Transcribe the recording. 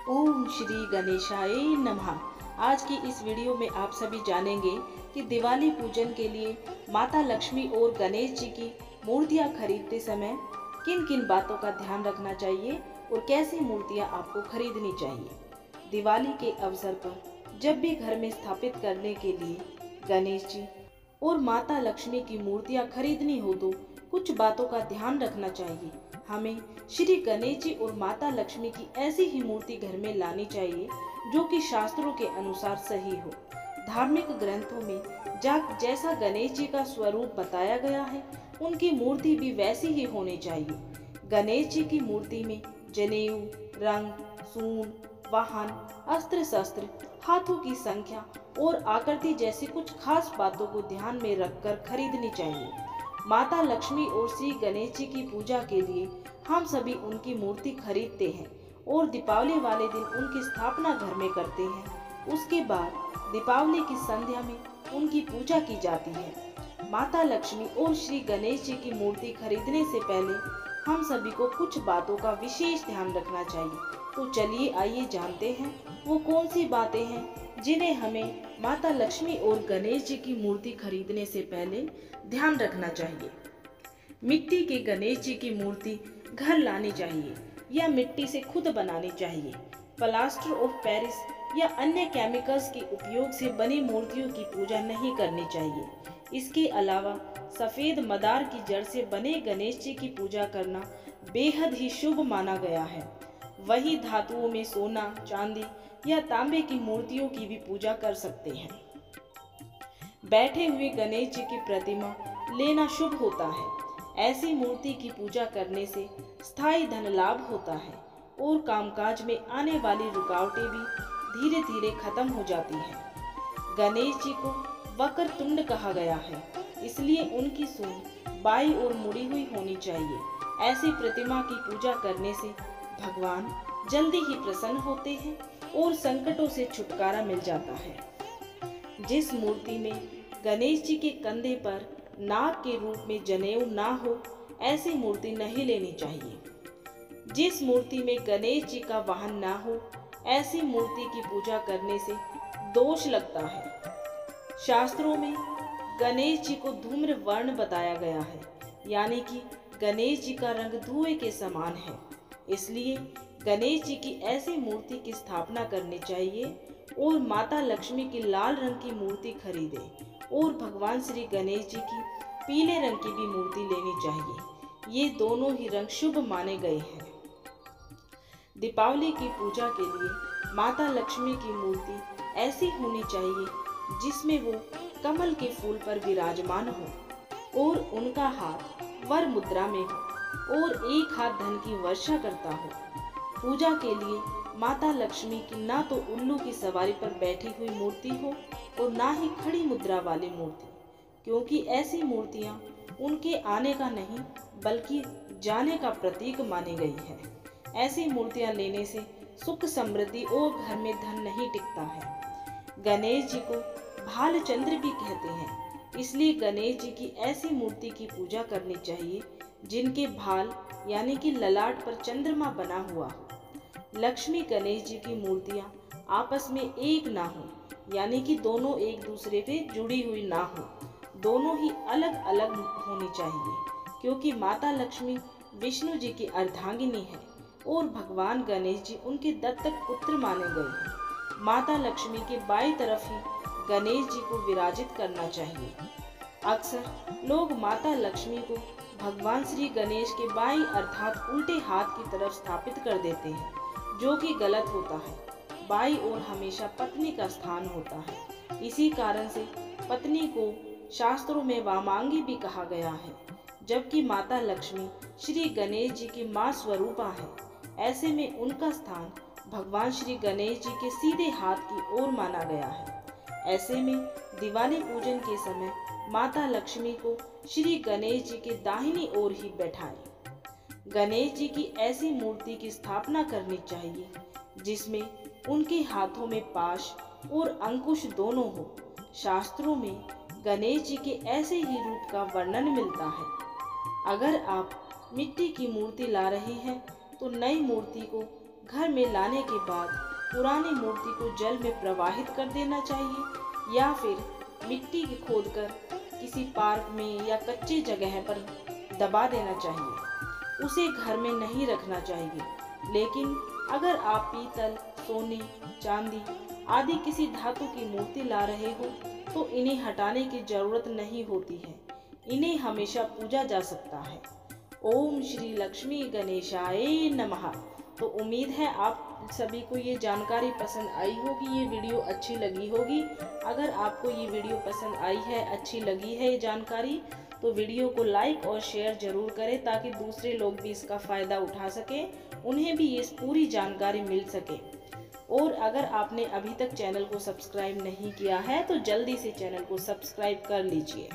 ओम श्री गणेशाय नमः। आज की इस वीडियो में आप सभी जानेंगे कि दिवाली पूजन के लिए माता लक्ष्मी और गणेश जी की मूर्तियां खरीदते समय किन किन बातों का ध्यान रखना चाहिए और कैसी मूर्तियां आपको खरीदनी चाहिए। दिवाली के अवसर पर जब भी घर में स्थापित करने के लिए गणेश जी और माता लक्ष्मी की मूर्तियां खरीदनी हो तो कुछ बातों का ध्यान रखना चाहिए। हमें श्री गणेश जी और माता लक्ष्मी की ऐसी ही मूर्ति घर में लानी चाहिए जो कि शास्त्रों के अनुसार सही हो। धार्मिक ग्रंथों में जैसा गणेश जी का स्वरूप बताया गया है उनकी मूर्ति भी वैसी ही होनी चाहिए। गणेश जी की मूर्ति में जनेऊ, रंग, सूंड, वाहन, अस्त्र शस्त्र, हाथों की संख्या और आकृति जैसी कुछ खास बातों को ध्यान में रखकर खरीदनी चाहिए। माता लक्ष्मी और श्री गणेश जी की पूजा के लिए हम सभी उनकी मूर्ति खरीदते हैं और दीपावली वाले दिन उनकी स्थापना घर में करते हैं। उसके बाद दीपावली की संध्या में उनकी पूजा की जाती है। माता लक्ष्मी और श्री गणेश जी की मूर्ति खरीदने से पहले हम सभी को कुछ बातों का विशेष ध्यान रखना चाहिए। तो चलिए आइए जानते हैं वो कौन सी बातें हैं जिन्हें हमें माता लक्ष्मी और गणेश जी की मूर्ति खरीदने से पहले ध्यान रखना चाहिए। मिट्टी के गणेश जी की मूर्ति घर लानी चाहिए या मिट्टी से खुद बनानी चाहिए। प्लास्टर ऑफ पेरिस या अन्य केमिकल्स के उपयोग से बनी मूर्तियों की पूजा नहीं करनी चाहिए। इसके अलावा सफेद मदार की जड़ से बने गणेश जी की पूजा करना बेहद ही शुभ माना गया है। वही धातुओं में सोना, चांदी या तांबे की मूर्तियों की भी पूजा कर सकते हैं। बैठे हुए गणेश जी की प्रतिमा लेना शुभ होता है। ऐसी मूर्ति की पूजा करने से स्थायी धन लाभ होता है और कामकाज में आने वाली रुकावटें भी धीरे धीरे खत्म हो जाती हैं। गणेश जी को वक्रतुंड कहा गया है, इसलिए उनकी सूंड बाईं ओर मुड़ी हुई होनी चाहिए। ऐसी प्रतिमा की पूजा करने से भगवान जल्दी ही प्रसन्न होते हैं और संकटों से छुटकारा मिल जाता है। जिस मूर्ति में गणेश जी के कंधे पर नाग के रूप में जनेऊ ना हो, ऐसी मूर्ति नहीं लेनी चाहिए। जिस मूर्ति में गणेश जी का वाहन ना हो, ऐसी मूर्ति की पूजा करने से दोष लगता है। शास्त्रों में गणेश जी को धूम्र वर्ण बताया गया है, यानी कि गणेश जी का रंग धुएं के समान है। इसलिए गणेश जी की ऐसी मूर्ति की स्थापना करनी चाहिए और माता लक्ष्मी की लाल रंग की मूर्ति खरीदें और भगवान श्री गणेश जी की पीले रंग की भी मूर्ति लेनी चाहिए। ये दोनों ही रंग शुभ माने गए हैं। दीपावली की पूजा के लिए माता लक्ष्मी की मूर्ति ऐसी होनी चाहिए जिसमें वो कमल के फूल पर विराजमान हो और उनका हाथ वर मुद्रा में हो और एक हाथ धन की वर्षा करता हो। पूजा के लिए माता लक्ष्मी की ना तो उल्लू की सवारी पर बैठी हुई मूर्ति हो और ना ही खड़ी मुद्रा वाली मूर्ति, क्योंकि ऐसी मूर्तियां उनके आने का नहीं बल्कि जाने का प्रतीक मानी गई है। ऐसी मूर्तियां लेने से सुख समृद्धि और घर में धन नहीं टिकता है। गणेश जी को भालचंद्र भी कहते हैं, इसलिए गणेश जी की ऐसी मूर्ति की पूजा करनी चाहिए जिनके भाल यानी कि ललाट पर चंद्रमा बना हुआ हो। लक्ष्मी गणेश जी की मूर्तियां आपस में एक ना हो, यानी कि दोनों एक दूसरे पे जुड़ी हुई ना हो, दोनों ही अलग अलग होनी चाहिए, क्योंकि माता लक्ष्मी विष्णु जी की अर्धांगिनी है और भगवान गणेश जी उनके दत्तक पुत्र माने गए हैं। माता लक्ष्मी के बाईं तरफ ही गणेश जी को विराजित करना चाहिए। अक्सर लोग माता लक्ष्मी को भगवान श्री गणेश के बाईं अर्थात उल्टे हाथ की तरफ स्थापित कर देते हैं, जो कि गलत होता है। बाईं ओर हमेशा पत्नी का स्थान होता है। इसी कारण से पत्नी को शास्त्रों में वामांगी भी कहा गया है, जबकि माता लक्ष्मी श्री गणेश जी की मां स्वरूपा है। ऐसे में उनका स्थान भगवान श्री गणेश जी के सीधे हाथ की ओर माना गया है। ऐसे में दिवाली पूजन के समय माता लक्ष्मी को श्री गणेश जी के दाहिनी ओर ही बैठाएं। गणेश जी की ऐसी मूर्ति की स्थापना करनी चाहिए जिसमें उनके हाथों में पाश और अंकुश दोनों हो। शास्त्रों में गणेश जी के ऐसे ही रूप का वर्णन मिलता है। अगर आप मिट्टी की मूर्ति ला रहे हैं तो नई मूर्ति को घर में लाने के बाद पुरानी मूर्ति को जल में प्रवाहित कर देना चाहिए या फिर मिट्टी के खोदकर किसी पार्क में या कच्ची जगह पर दबा देना चाहिए। उसे घर में नहीं रखना चाहिए। लेकिन अगर आप पीतल, सोने, चांदी आदि किसी धातु की मूर्ति ला रहे हो तो इन्हें हटाने की जरूरत नहीं होती है। इन्हें हमेशा पूजा जा सकता है। ओम श्री लक्ष्मी गणेशाय नमः। तो उम्मीद है आप सभी को ये जानकारी पसंद आई होगी, ये वीडियो अच्छी लगी होगी। अगर आपको ये वीडियो पसंद आई है, अच्छी लगी है ये जानकारी, तो वीडियो को लाइक और शेयर जरूर करें ताकि दूसरे लोग भी इसका फ़ायदा उठा सकें, उन्हें भी ये पूरी जानकारी मिल सके। और अगर आपने अभी तक चैनल को सब्सक्राइब नहीं किया है तो जल्दी से चैनल को सब्सक्राइब कर लीजिए।